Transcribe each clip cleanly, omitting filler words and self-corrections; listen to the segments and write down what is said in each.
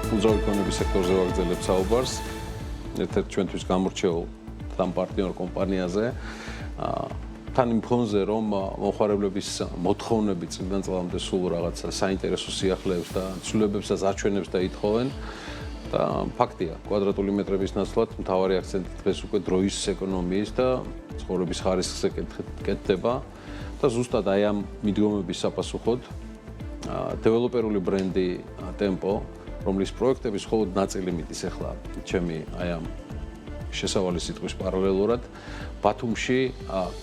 უძრავი ქონების სექტორზე ვაგრძელებ საუბარს. ერთ-ერთ ჩვენთვის გამორჩეულ თან პარტნიორ კომპანიაზე. თან იმ ფონზე, რომ მომხმარებლების მოთხოვნები წლიდან წლამდე სულ რაღაცა საინტერესო სიახლეებს და ცვლილებებსაც აჩვენებს და ითხოვენ. და ფაქტია, კვადრატული მეტრების ნაცვლად მთავარი აქცენტი დღეს უკვე დროის ეკონომიის და ცხოვრების ხარისხზე კეთდება და ზუსტად აი ამ მიდგომების საპასუხოდ დეველოპერული ბრენდი Tempo, რომლის პროექტების მხოლოდ ნაწილი მიდის ახლა ჩემი აი ამ შესავალი სიტყვის პარალელურად ბათუმში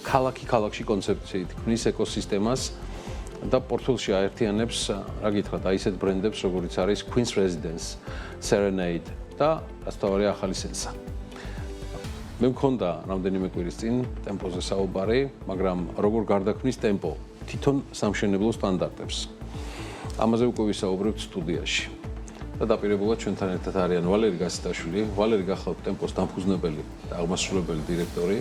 ქალაქი-ქალაქში კონცეფციით ქმნის ეკოსისტემას და პორტფელში აერთიანებს, რა გითხრათ, აი ესეთ ბრენდებს, როგორიც არის Queen's Residence, Serenade და ასთავარი ახალი სენსა. მე მქონდა რამდენიმე კვირის წინ Tempo-ზე საუბარი, მაგრამ როგორ გარდაქმნის Tempo თვითონ სამშენებლო სტანდარტებს. ამაზე უკვე ვისაუბრებთ სტუდიაში. და დაპირებულად ჩვენთან ერთად არიან ვალერი გასიტაშვილი, ვალერი გახლავთ Tempo-ს დამფუძნებელი და აღმასრულებელი დირექტორი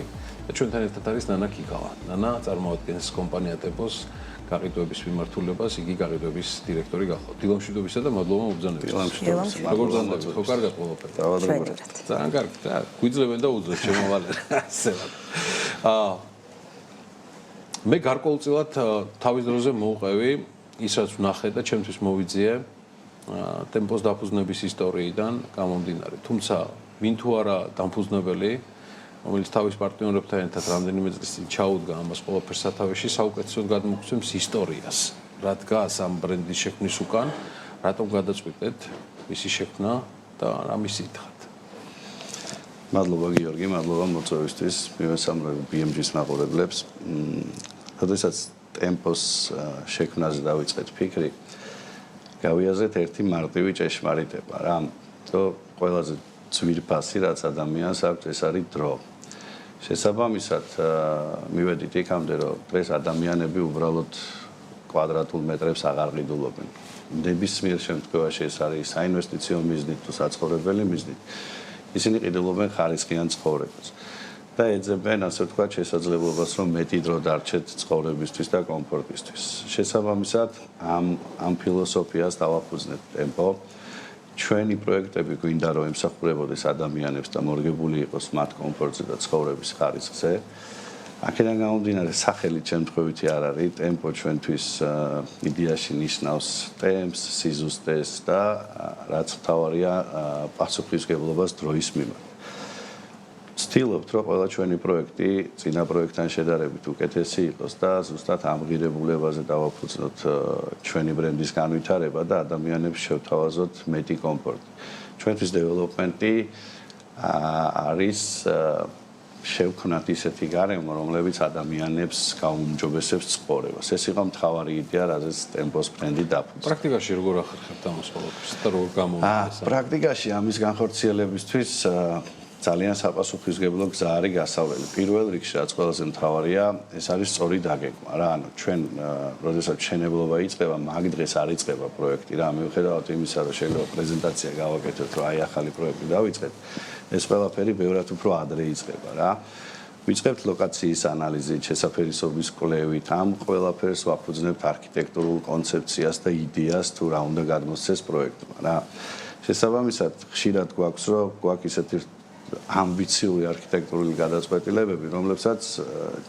და ჩვენთან ერთად არის ნანა კიკავა. ნანა წარმოადგენს კომპანია Tempo-ს გაყიდვების მიმართულებას, იგი გაყიდვების დირექტორი გახლავთ. დილამშვიდობისა და მადლობა მობრძანებისთვის. როგორ გზანდებით? ხო, კარგად ყველაფერი. ძალიან კარგი. გვიძლევენ და უძლებთ ჩემო ვალერი. ასევად. მე გარკვეულწილად თავის დროზე მოვყევი ის რაც ვნახე და ჩემთვის მოვიძიე Tempo-ს დაფუძნების ისტორიიდან გამომდინარე. თუმცა ვინ თუ არა დამფუძნებელი, რომელიც თავის პარტნიორებთან ერთად რამდენიმე წლის წინ ჩაუდგა ამას ყველაფერს სათავეში, საუკეთესოდ გადმოგვცემს ისტორიას. რა დგას ამ ბრენდის შექმნის უკან, რატომ გადაწყვიტეთ მისი შექმნა და რა მისითხრათ. მადლობა გიორგი, მადლობა მოწვევისთვის. მივესალმებ BMG-ს მაყურებლებს. როდესაც Tempo-ს შექმნაზე დავიწყეთ ფიქრი, გავიაზრეთ ერთი მარტივი ჭეშმარიტება რა, რომ ყველაზე ძვირფასი რაც ადამიანს აქვს ეს არის დრო. შესაბამისად მივედით იქამდე რომ დღეს ადამიანები უბრალოდ კვადრატულ მეტრებს აღარ ყიდულობენ. ნებისმიერ შემთხვევაში ეს არის საინვესტიციო მიზნით თუ საცხოვრებელი მიზნით. ისინი ყიდულობენ ხარისხიან ცხოვრებას. და ეძებენ ასე ვთქვათ შესაძლებლობას რომ მეტი დრო დარჩეთ ცხოვრებისთვის და კომფორტისთვის. შესაბამისად ამ ფილოსოფიას დავაფუძნეთ Tempo. ჩვენი პროექტები გვინდა რომ ემსახურებოდეს ადამიანებს და მორგებული იყოს მათ კომფორტზე და ცხოვრების ხარისხზე. აქედან გამომდინარე სახელით შემთხვევითი არ არის Tempo ჩვენთვის იდეაში ნიშნავს ტემპს, სიზუსტეს და რაც მთავარია პასუხისმგებლობას დროის მიმართ. ვცდილობთ რომ ყველა ჩვენი პროექტი წინა პროექტთან შედარებით უკეთესი იყოს და ზუსტად ამ ღირებულებაზე დავაფუძნოთ ჩვენი ბრენდის განვითარება და ადამიანებს შევთავაზოთ მეტი კომფორტი. ჩვენთვის დეველოპმენტი არის შევქმნათ ისეთი გარემო, რომლებიც ადამიანებს გაუმჯობესებს ცხოვრებას. ეს იყო მთავარი იდეა, რაზეც Tempo-ს ბრენდი დაფუძნდა. პრაქტიკაში როგორ ახერხებთ ამას ყველაფერს და როგორ გამომდის? პრაქტიკაში ამის განხორციელებისთვის ძალიან საპასუხისმგებლო გზა არის გასავლელი. პირველ რიგში რაც ყველაზე მთავარია, ეს არის სწორი დაგეგმა რა. ანუ ჩვენ როდესაც მშენებლობა იწყება, მაგ დღეს არ იწყება პროექტი რა. მიუხედავად იმისა, რომ შეიძლება პრეზენტაცია გავაკეთოთ, რომ აი ახალი პროექტი დავიწყეთ, ეს ყველაფერი ბევრად უფრო ადრე იწყება რა. ვიწყებთ ლოკაციის ანალიზით, შესაფერისობის კვლევით, ამ ყველაფერს ვაფუძნებთ არქიტექტურულ კონცეფციას და იდეას თუ რა უნდა გადმოსცეს პროექტმა რა. შესაბამისად, ხშირად გვაქვს, რომ გვაქვს ისეთი ამბიციური არქიტექტურული გადაწყვეტილებები, რომლებსაც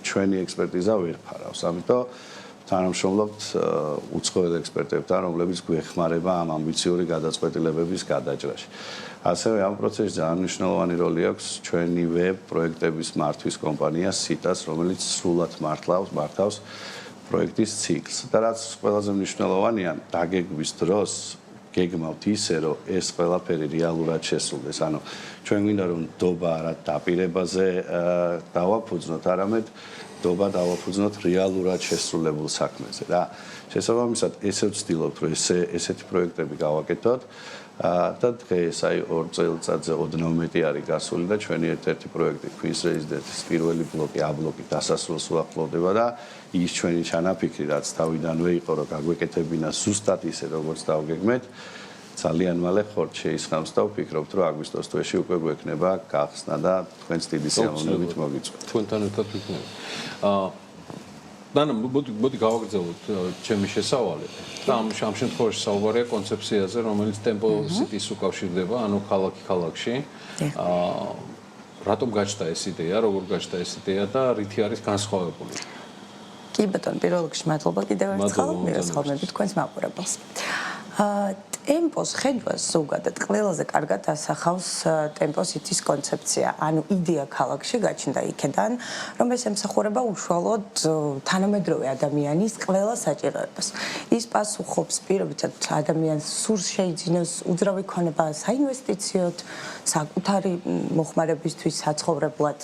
ჩვენი ექსპერტიზა ვერ ფარავს. ამიტომ თანამშრომლობთ უცხოელ ექსპერტებთან, რომლებიც გვეხმარება ამ ამბიციური გადაწყვეტილებების გადაჭრაში. ასევე ამ პროცესში ძალიან მნიშვნელოვანი როლი აქვს ჩვენივე პროექტების მართვის კომპანია SITA-ს, რომელიც სრულად მართავს პროექტის ციკლს. და რაც ყველაზე მნიშვნელოვანია, დაგეგმვის დროს გეგმავთ ისე, რომ ეს ყველაფერი რეალურად შესრულდეს. ანუ ჩვენ გვინდა რომ ნდობა არა დაპირებაზე დავაფუძნოთ, არამედ ნდობა დავაფუძნოთ რეალურად შესრულებულ საქმეზე რა. შესაბამისად, ესე ვცდილობთ, რომ ესეთი პროექტები გავაკეთოთ და დღეს აი 2 წელიწადზე ოდნავ მეტი არის გასული და ჩვენი ერთ-ერთი პროექტი Queen's Residence-ის პირველი ბლოკი, A ბლოკი დასასრულს უახლოვდება და ის ჩვენი ჩანაფიქრი, რაც თავიდანვე იყო, რომ გაგვეკეთებინა ზუსტად ისე, როგორც დავგეგმეთ, ძალიან მალე ხორთ შეისხამს და ვფიქრობთ, რომ აგვისტოს თვეში უკვე გვექნება გახსნა და თქვენს დიდი სიამოვნებით მოგიწვევთ. თქვენთან ერთად ვიქნებით. და მოდი გავაგრძელოთ ჩემი შესავალი. და ამ შემთხვევაში საუბარია კონცეფციაზე, რომელიც Tempo City-ს უკავშირდება, ანუ ქალაქი-ქალაქში. რატომ გაჩნდა ეს იდეა, როგორ გაჩნდა ეს იდეა და რითი არის განსხვავებული? კი ბატონო, პირველ რიგში მადლობა კიდევ ერთხელ მირესალმებით თქვენს მაყურებელს. Tempos ხედვას ზოგადად ყველაზე კარგად ასახავს Tempo City-ს კონცეფცია, ანუ იდეა ქალაქში გაჩნდა იქედან, რომ ეს ემსახურება უშუალოდ თანამედროვე ადამიანის ყველა საჭიროებას. ის პასუხობს პირობითად ადამიანს სურს შეიძინოს უძრავი ქონება საინვესტიციოდ, საკუთარი მოხმარებისთვის საცხოვრებლად.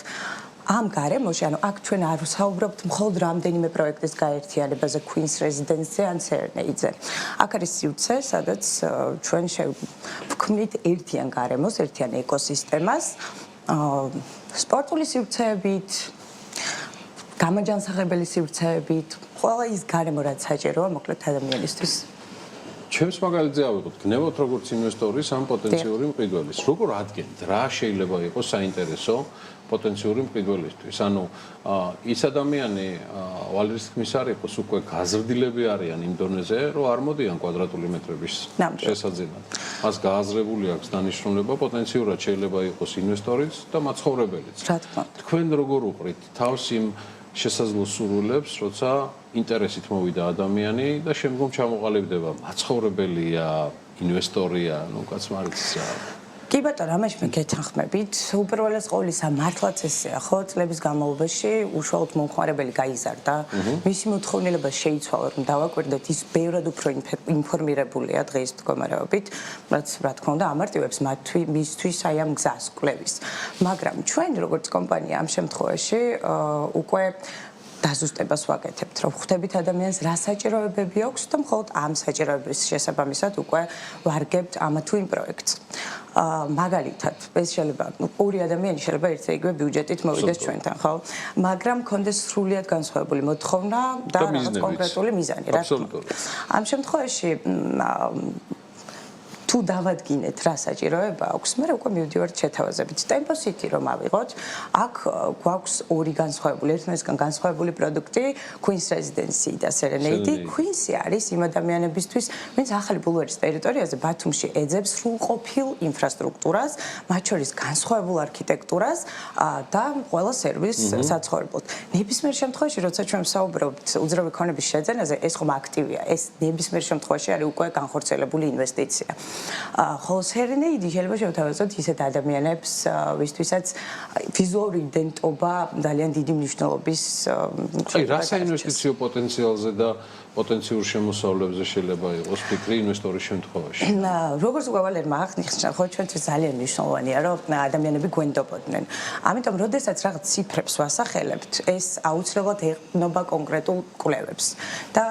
ამ გარემოში, ანუ აქ ჩვენ არ ვსაუბრობთ მხოლოდ რამდენიმე პროექტის გაერთიანებაზე Queen's Residence-ზე ან Serenade-ზე. აქ არის სივრცე, სადაც ჩვენ შევქმნით ერთიან გარემოს, ერთიან ეკოსისტემას, სპორტული სივრცეებით, გამაჯანსაღებელი სივრცეებით, ყველა ის გარემო, რაც საჭიროა მოკლედ ადამიანისთვის. ჩემს მაგალითზე ავიღოთ, გნევოთ როგორც ინვესტორის ამ პოტენციური მყიდველის. როგორ ადგენთ, რა შეიძლება იყოს საინტერესო პოტენციური მყიდველისთვის? ანუ ის ადამიანი ვალერის თქმის არ იყოს უკვე გაზრდილები არიან იმ დონეზე, რომ არ მოდიან კვადრატული მეტრების შესაძენად. მას გააზრებული აქვს დანიშნულება, პოტენციურად შეიძლება იყოს ინვესტორიც და მაცხოვრებელიც. თქვენ როგორ უყრით თავს იმ შესაძლო სურვილებს, როცა ინტერესით მოვიდა ადამიანი და შემდგომ ჩამოყალიბდება მაცხოვრებელია, ინვესტორია, ну კაც მარიცია. კი ბატონო, ამაში მე გეთანხმებით. უპირველეს ყოვლისა მართლაც ესეა, ხო, წლების განმავლობაში უშუალოდ მომხმარებელი გაიზარდა. მისი მოთხოვნილება შეიცვალა, რომ დავაკვირდეთ, ის ბევრად უფრო ინფორმირებულია დღის მდგომარეობით, რაც რა თქმა უნდა ამარტივებს მისთვის აი ამ გზას კვლევის. მაგრამ ჩვენ როგორც კომპანია ამ შემთხვევაში უკვე დაზუსტებას ვაკეთებთ, რომ ხვდებით ადამიანს რა საჭიროებები აქვს და მხოლოდ ამ საჭიროებების შესაბამისად უკვე ვარგებთ ამა თუ იმ პროექტს. მაგალითად, ეს შეიძლება ორი ადამიანი შეიძლება ერთ-ერთი ბიუჯეტით მოვიდეს ჩვენთან, ხო? მაგრამ კონდეს სრულიად განსხვავებული მოთხოვნა და რაღაც კონკრეტული მიზანი, რა თქმა უნდა. ამ შემთხვევაში თუ დავადგინეთ რა საჭიროება აქვს, მე უკვე მივდივართ შეთავაზებით. Tempo City რომ ავიღოთ, აქ გვაქვს ორი განსხვავებული, ერთმანეთისგან განსხვავებული პროდუქტი, Queen's Residence და Serenade. Queen's არის იმ ადამიანებისთვის, ვინც ახალი ბულვარის ტერიტორიაზე ბათუმში ეძებს სრულყოფილ ინფრასტრუქტურას, მათ შორის განსხვავებულ არქიტექტურას და ყველა სერვისს საცხოვრებლად. ნებისმიერ შემთხვევაში, როცა ჩვენ ვსაუბრობთ უძრავი ქონების შეძენაზე, ეს ხომ აქტივია. ეს ნებისმიერ შემთხვევაში არის უკვე განხორციელებული ინვესტიცია. ხოლო Serenade შეიძლება შევთავაზოთ ისეთ ადამიანებს, ვისთვისაც ვიზუალური იდენტობა ძალიან დიდი მნიშვნელობის. აი, რა საინვესტიციო პოტენციალზე და პოტენციურ შემოსავლებზე შეიძლება იყოს ფიქრი ინვესტორის შემთხვევაში? როგორც ვალერმა აღნიშნა, ხო ჩვენთვის ძალიან მნიშვნელოვანია, რომ ადამიანები გვენდობოდნენ. ამიტომ, როდესაც რაღაც ციფრებს ვასახელებთ, ეს აუცილებლად ეყრდნობა კონკრეტულ კვლევებს. და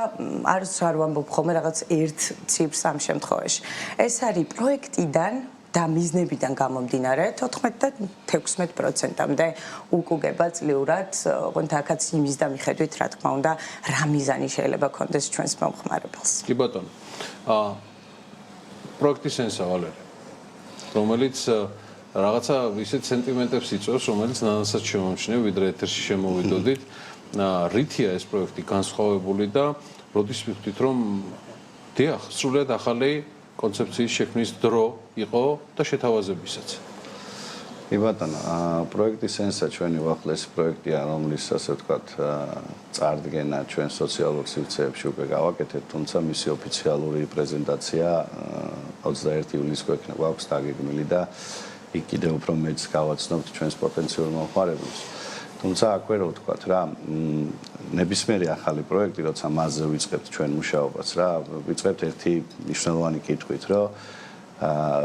არ ვამბობ ხოლმე რაღაც ერთ ციფრს ამ შემთხვევაში. ეს არის პროექტიდან და მიზნებიდან გამომდინარე 14 და 16%-მდე უკუგება წლიურად, ოღონდ აქაც იმის და მიხედვით, რა თქმა უნდა, რა მიზანი შეიძლება კონდეს ჩვენს მომხმარებელს. კი ბატონო. პროექტის სენსა ვალერი, რომელიც რაღაცა ისეთ სენტიმენტებს იწვევს, რომელიც ნანასაც შემომჩნევ, ვიდრე ეთერში შემოვიდოდით. რითია ეს პროექტი განსხვავებული და როდის ვიხდით, რომ დიახ, სრულიად ახალი კონცეფციის შექმნის დრო იყო და შეთავაზებისაც. კი ბატონო, პროექტის სენსა ჩვენი უახლესი პროექტია, რომლის ასე ვთქვათ, წარდგენა ჩვენ სოციალურ სივრცეებში უკვე გავაკეთეთ, თუმცა მისი ოფიციალური პრეზენტაცია 21 ივლისს გვაქვს დაგეგმილი და იქ კიდევ უფრო მეც გავაცნობთ ჩვენს პოტენციურ მომხმარებელს. თუმცა აქვე რა ვთქვათ რა, ნებისმიერი ახალი პროექტი, როცა მასზე ვიწყებთ ჩვენ მუშაობას რა, ვიწყებთ ერთი მნიშვნელოვანი კითხვით, რომ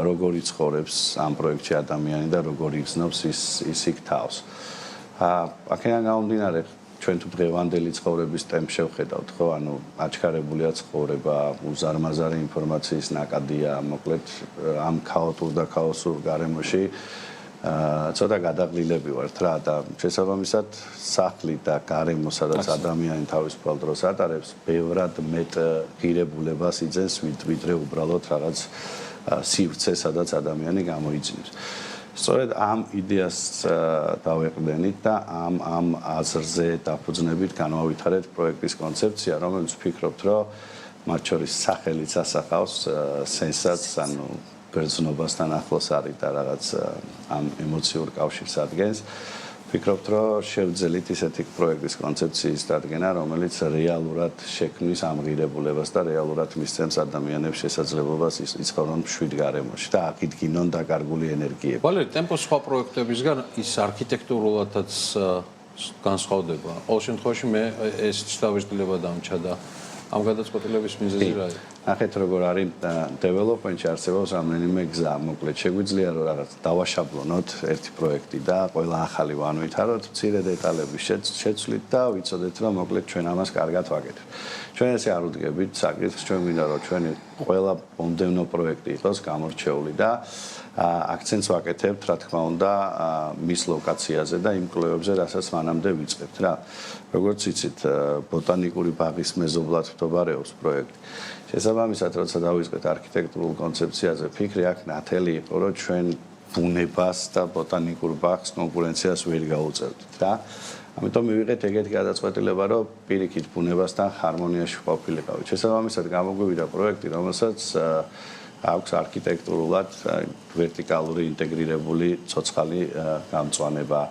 როგორ იცხოვრებს ამ პროექტში ადამიანი და როგორ იგრძნობს ის იქ თავს. აქედან გამომდინარე, ჩვენ თუ დღევანდელი ცხოვრების ტემპს შევხედავთ, ხო, ანუ აჩქარებულია ცხოვრება, უზარმაზარი ინფორმაციის ნაკადია, მოკლედ ამ ქაოტურ და ქაოსურ გარემოში ცოტა გადაღლილები ვართ რა და შესაბამისად სახლი და გარემო, სადაც ადამიანი თავისუფალ დროს ატარებს, ბევრად მეტ ღირებულებას იძენს, ვიდრე უბრალოდ რაღაც სივრცე, სადაც ადამიანი გამოიძინებს. სწორედ ამ იდეას დავეყრდენით და ამ აზრზე დაფუძნებით განავითარეთ პროექტის კონცეფცია, რომელიც ვფიქრობთ, რომ მათ შორის სახელიც ასახავს სენსაციას, ანუ ბერძნობასთან ახლოს არის და რაღაც ამ ემოციურ კავშირს ადგენს. ვფიქრობთ, რომ შევძელით ისეთი პროექტის კონცეფციის დადგენა, რომელიც რეალურად შექმნის ამღირებულებას და რეალურად მისცემს ადამიანებს შესაძლებლობას იცხოვრონ მშვიდ გარემოში და აკიდგინონ დაკარგული ენერგიები. ვალერი, ტემპოს სხვა პროექტებისგან ის არქიტექტურულადაც განსხვავდება. ყოველ შემთხვევაში მე ეს დავისწრება დამჭა და ამ გადაწყვეტილების მიზეზი რა არის? ნახეთ როგორ არის დეველოპმენტში არსებობს რამდენიმე გზა, მოკლედ შეგვიძლია რომ რაღაც დავაშაბლონოთ ერთი პროექტი და ყველა ახალი ვანვითაროთ, მცირე დეტალების შეცვლით და ვიცოდეთ რომ მოკლედ ჩვენ ამას კარგად ვაკეთებთ. ჩვენ ესე არ უდგებით საკითხს, ჩვენ გვინდა რომ ჩვენი ყველა მომდევნო პროექტი იყოს გამორჩეული და აქცენტს ვაკეთებთ, რა თქმა უნდა, მის ლოკაციაზე და იმ კვლევებზე, რასაც მანამდე ვიწყებთ რა. როგორც იცით, ბოტანიკური ბაღის მეზობლად მდებარეობს პროექტი. შესაბამისად, როცა დავიწყეთ არქიტექტურულ კონცეფციაზე, ფიქრი აქ ნათელი იყო, რომ ჩვენ ბუნებას და ბოტანიკურ ბაღს კონკურენციას ვერ გაუწევდით რა. ამიტომ მივიღეთ ეგეთი გადაწყვეტილება, რომ პირიქით ბუნებასთან ჰარმონიაში ყოფილიყავით. შესაბამისად, გამოგვივიდა პროექტი, რომელსაც აქვს არქიტექტურულად ვერტიკალური ინტეგრირებული ცოცხალი გამწვანება,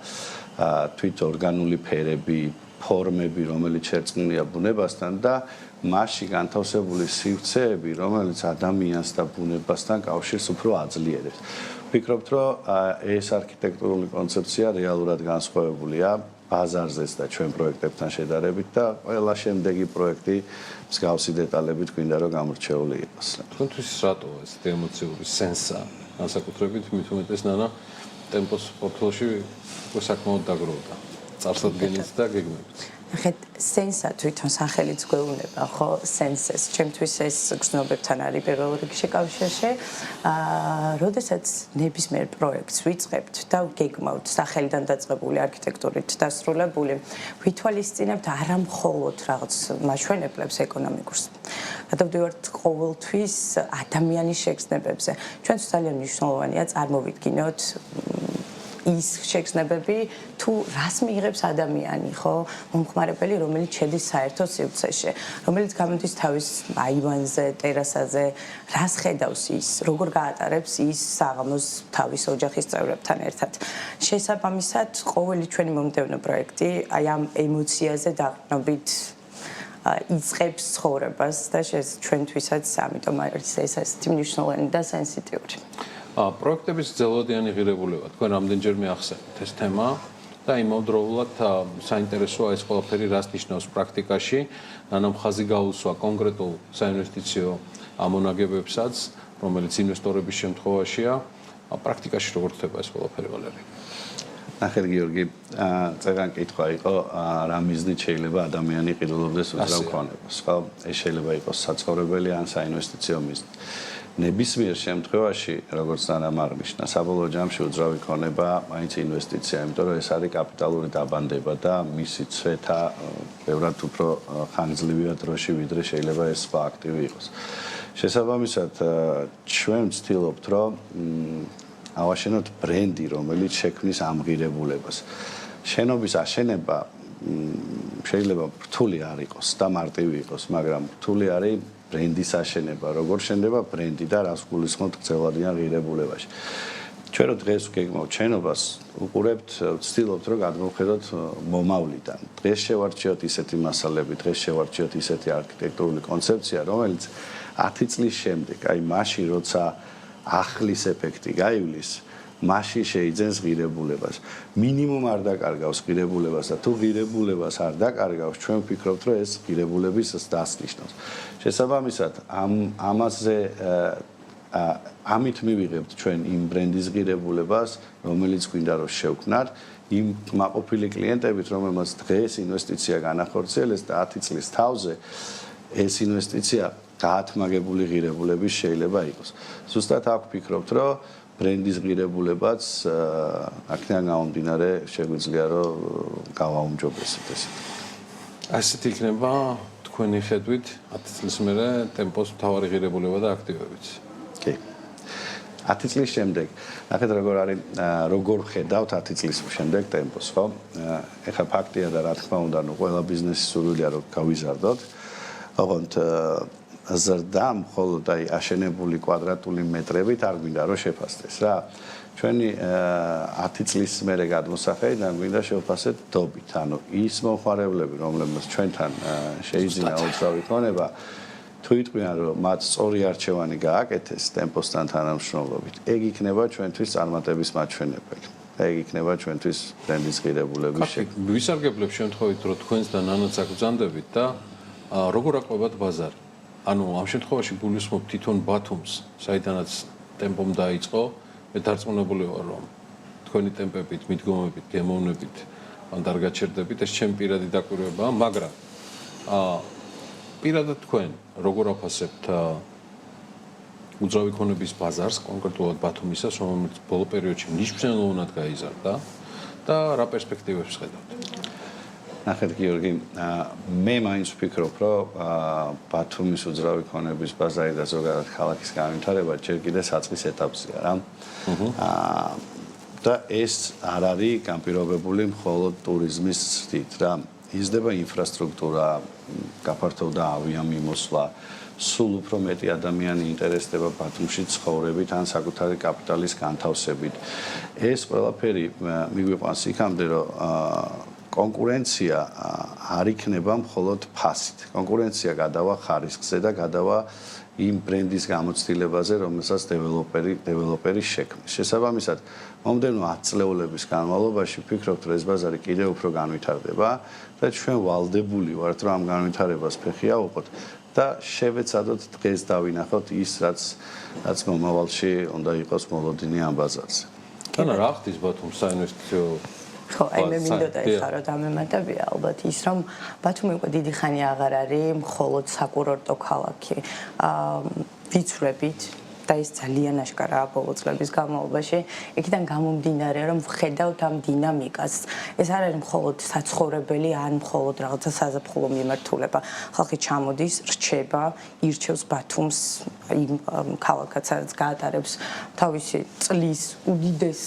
თვით ორგანული ფერები, ფორმები, რომელიც შერწყმულია ბუნებასთან და მასში განთავსებული სივრცეები, რომელიც ადამიანს და ბუნებასთან კავშირს უფრო აძლიერებს. ვფიქრობთ, რომ ეს არქიტექტურული კონცეფცია რეალურად განსხვავებულია ბაზარზეც და ჩვენ პროექტებთან შედარებით და ყველა შემდეგი პროექტი მსგავსი დეტალებით გვინდა რომ გამორჩეული იყოს. თქვენთვის რატო ეს ემოციური სენსა განსაკუთრებით მით უმეტეს ნანა ტემპოს პორტფოლში საკმაოდ დაგროვდა. წარსადგენიც და გეგმებით. ნახეთ, სენსა თვითონ სახელიც გვეუბნება, ხო, სენსეს. ჩემთვის ეს გრძნობებთან არის პირველ რიგში კავშირში. როდესაც ნებისმიერ პროექტს ვიწყებთ და გეგმავთ სახელიდან დაწყებული არქიტექტურით დასრულებული, ვითვალისწინებთ არა მხოლოდ რაღაც მაჩვენებლებს ეკონომიკურს. გადავდივართ ყოველთვის ადამიანის შეგრძნებებზე. ჩვენც ძალიან მნიშვნელოვანია წარმოვიდგინოთ ის შეგრძნებები თუ რას მიიღებს ადამიანი, ხო? მომხმარებელი, რომელიც შედის საერთო სივრცეში, რომელიც გამოდის თავის აივანზე, ტერასაზე, რას ხედავს ის, როგორ გაატარებს ის საღამოს თავის ოჯახის წევრებთან ერთად. შესაბამისად, ყოველი ჩვენი მომდევნო პროექტი აი ამ ემოციაზე დაყრდნობით იწყებს ცხოვრებას და ჩვენთვისაც ამიტომ არის ეს ასეთი მნიშვნელოვანი და სენსიტიური. პროექტების ძელვადიანი ღირებულება, თქვენ რამდენჯერმე ახსენეთ ეს თემა და იმავდროულად საინტერესოა ეს ყველაფერი რას ნიშნავს პრაქტიკაში, რანამ ხაზი გაუსვა კონკრეტულ საინვესტიციო ამონაგებებსაც, რომელიც ინვესტორების შემთხვევაშია, პრაქტიკაში როგორ ხდება ეს ყველაფერი ვალერი? ნახეთ გიორგი, წეგან კითხვა იყო, რა მიზნით შეიძლება ადამიანი ყიდულობდეს უძრავ ქონებას, ხო? ეს შეიძლება იყოს საცხოვრებელი ან საინვესტიციო მიზნით. ნებისმიერ შემთხვევაში, როგორც დანამ აღნიშნა, საბოლოო ჯამში უძრავი ქონება მაინც ინვესტიცია, იმიტომ რომ ეს არის კაპიტალური დაბანდება და მისი ცვეთა ბევრად უფრო ხანგრძლივია დროში, ვიდრე შეიძლება ეს სხვა აქტივი იყოს. შესაბამისად, ჩვენ ვცდილობთ, რომ ავაშენოთ ბრენდი, რომელიც შექმნის ამღირებულებას. შენობის აშენება შეიძლება რთული არ იყოს და მარტივი იყოს, მაგრამ რთული არის ბრენდის აშენება, როგორ შენდება ბრენდი და რას გულისხმობთ გრძელვადიან ღირებულებაში. ჩვენ რო დღეს ვგეგმავთ შენობას, უყურებთ, ვცდილობთ რომ გადმოვხედოთ მომავლიდან. დღეს შევარჩიოთ ისეთი მასალები, დღეს შევარჩიოთ ისეთი არქიტექტურული კონცეფცია, რომელიც 10 წლის შემდეგ, აი მაშინ როცა ახლის ეფექტი გაივლის, მაშინ შეიძენს ღირებულებას. მინიმუმ არ დაკარგავს ღირებულებას და თუ ღირებულებას არ დაკარგავს, ჩვენ ვფიქრობთ, რომ ეს ღირებულების დასნიშნავს. შესაბამისად, ამაზე ამით მივიღებთ ჩვენ იმ ბრენდის ღირებულებას, რომელიც გვინდა რომ შევქმნათ, იმ კმაყოფილი კლიენტებით, რომელმაც დღეს ინვესტიცია განახორციელეს და 10 წლის თავზე ეს ინვესტიცია გაათმაგებული ღირებულების შეიძლება იყოს. ზუსტად აქ ვფიქრობთ, რომ ბრენდის ღირებულებაც აქედან გამომდინარე შეგვიძლია რომ გავაუმჯობესოთ ესე. ასეთ იქნება თქვენი ხედვით 10 წლის მერე ტემპოს მთავარი ღირებულება და აქტივებიც. კი. 10 წლის შემდეგ, ნახეთ როგორ არის, როგორ ხედავთ 10 წლის შემდეგ ტემპოს, ხო? ეხლა ფაქტია და რა თქმა უნდა, ყველა ბიზნესის სურვილია რომ გავიზარდოთ. ოღონდ ზრდა მხოლოდ აი აშენებული კვადრატული მეტრებით არ გვინდა რომ შეფასდეს რა. ჩვენი 10 წლის მერე გადმოსახედიდან გვინდა შევფასეთ დობით. ანუ ის მომხმარებლები, რომლებიც ჩვენთან შეიძინა უძრავი ქონება, თუ იტყვიან რომ მათ სწორი არჩევანი გააკეთეს ტემპოსთან თანამშრომლობით, ეგ იქნება ჩვენთვის წარმატების მაჩვენებელი. ეგ იქნება ჩვენთვის ბრენდის ღირებულების შექმნა. ვისარგებლებ შემთხვევით რომ თქვენს და ნანაც აკრძანდებით და როგორ აყვებათ ბაზარი? ანუ ამ შემთხვევაში გულისხმობ თვითონ ბათუმს, საიდანაც ტემპომ დაიწყო, მე დარწმუნებული ვარ რომ თქვენი ტემპებით, მიდგომებით, გემოვნებით ან დარგაჩერდებით ეს ჩემი პირადი დაკვირვებაა, მაგრამ პირადად თქვენ როგორ აფასებთ უძრავი ქონების ბაზარს, კონკრეტულად ბათუმისას, რომელიც ბოლო პერიოდში მნიშვნელოვნად გაიზარდა და რა პერსპექტივებს ხედავთ? ნახეთ გიორგი, მე მაინც ვფიქრობ, რომ ბათუმის უძრავი ქონების ბაზარი და ზოგადად ქალაქის განვითარება ჯერ კიდევ საწყის ეტაპზეა რა. და ეს არ არის განპირობებული მხოლოდ ტურიზმის ზრდით რა. იზრდება ინფრასტრუქტურა, გაფართოვდა ავიამიმოსვლა, სულ უფრო მეტი ადამიანი ინტერესდება ბათუმში ცხოვრებით ან საკუთარი კაპიტალის განთავსებით. ეს ყველაფერი მიგვიყვანს იქამდე, რომ კონკურენცია არ იქნება მხოლოდ ფასით. კონკურენცია გადავა ხარისხზე და გადავა იმ ბრენდის გამოცდილებაზე, რომელსაც დეველოპერი შექმნის. შესაბამისად, მომდევნო 10 წლეულების განმავლობაში ვფიქრობთ, რომ ეს ბაზარი კიდევ უფრო განვითარდება და ჩვენ ვალდებული ვართ, რომ ამ განვითარებას ფეხი ავუყოთ და შევეცადოთ დღეს დავინახოთ ის, რაც მომავალში უნდა იყოს მოლოდინი ამ ბაზარზე. და რა ხდის ბათუმს საინვესტიციო ხო, აი მე მინდოდა ეხლა რომ დამემატებია ალბათ ის რომ ბათუმი უკვე დიდი ხანი აღარ არის მხოლოდ საკურორტო ქალაქი. ვიცრებით და ის ძალიან აშკარაა ბოლო წლების განმავლობაში. იქიდან გამომდინარე რომ ვხედავთ ამ დინამიკას. ეს არ არის მხოლოდ საცხოვრებელი ან მხოლოდ რაღაცა საზაფხულო მიმართულება. ხალხი ჩამოდის, რჩება, ირჩევს ბათუმს, იმ ქალაქად სადაც გაატარებს თავისი წლის უდიდეს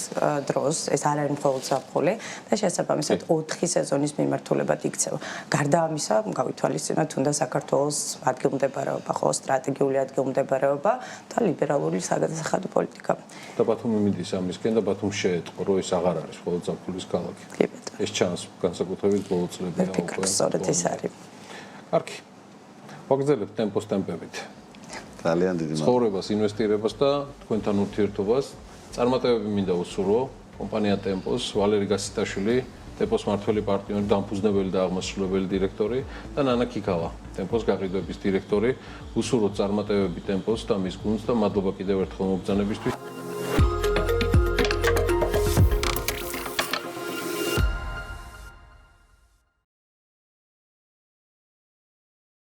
დროს. ეს არ არის მხოლოდ ზაფხული და შესაბამისად 4 სეზონის მიმართულებად იქცევა. გარდა ამისა, გავითვალისწინოთ თუნდაც საქართველოს ადგილმდებარეობა, ხო, სტრატეგიული ადგილმდებარეობა და ლიბერალური საგადასახადო პოლიტიკა. და ბათუმი მიდის ამისკენ და ბათუმს შეეწყო, რომ ეს აღარ არის მხოლოდ ზაფხულის ქალაქი. კი ბატონო. ეს ჩანს განსაკუთრებით ბოლო წლებია. მე ვფიქრობ, სწორედ ეს არის. კარგი. ვაგრძელებთ ტემპოს ტემპებით. ძალიან დიდი მადლობა. ცხოვრებას, ინვესტირებას და თქვენთან ურთიერთობას. წარმატებები მინდა უსურვო კომპანია ტემპოს, ვალერი გასიტაშვილი, ტემპოს მმართველი პარტნიორი, დამფუძნებელი და აღმასრულებელი დირექტორი და ნანა ქიქავა, ტემპოს გაყიდვების დირექტორი. უსურვოთ წარმატებები ტემპოს და მის გუნდს და მადლობა კიდევ ერთხელ მობრძანებისთვის.